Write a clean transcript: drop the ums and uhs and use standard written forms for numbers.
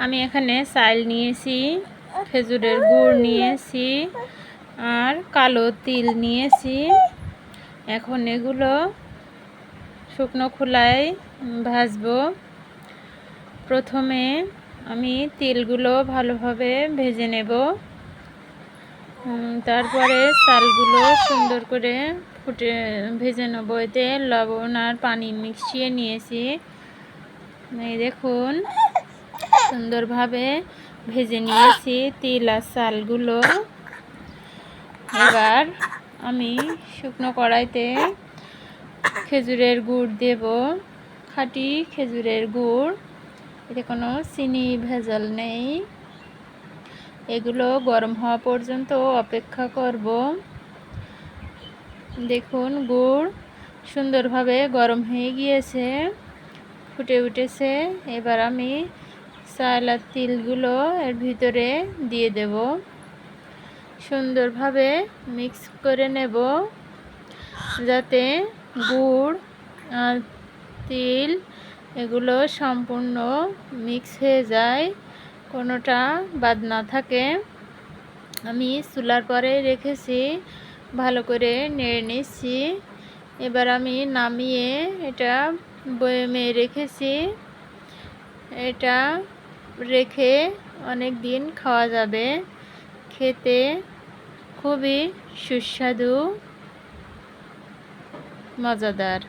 আমি এখানে চাল নিয়েছি, খেজুরের গুড় নিয়েছি আর কালো তিল নিয়েছি। এখন এগুলো শুকনো খোলায় ভাজবো। প্রথমে আমি তিলগুলো ভালোভাবে ভেজে নেব, তারপরে চালগুলো সুন্দর করে ভেজে নেব। এতে লবণ আর পানি মিশিয়ে নিয়েছি। এই দেখুন, সুন্দরভাবে ভেজে নিয়েছি তিল আর চালগুলো। এবার আমি শুকনো কড়াইতে খেজুরের গুড় দেব, খাঁটি খেজুরের গুড়, এতে কোনো চিনি ভেজাল নেই। এগুলো গরম হওয়া পর্যন্ত অপেক্ষা করব। দেখুন, গুড় সুন্দরভাবে গরম হয়ে গিয়েছে, ফুটে উঠেছে। এবার আমি চাল আর তিলগুলো এর ভিতরে দিয়ে দেব, সুন্দরভাবে মিক্স করে নেব যাতে গুড় আর তিল এগুলো সম্পূর্ণ মিক্স হয়ে যায়, কোনোটা বাদ না থাকে। আমি চুলার পরে রেখেছি, ভালো করে নেড়ে নিচ্ছি। এবার আমি নামিয়ে এটা বয়মে রেখেছি। এটা রেখে অনেক দিন খাওয়া যাবে, খেতে খুবই সুস্বাদু, মজাদার।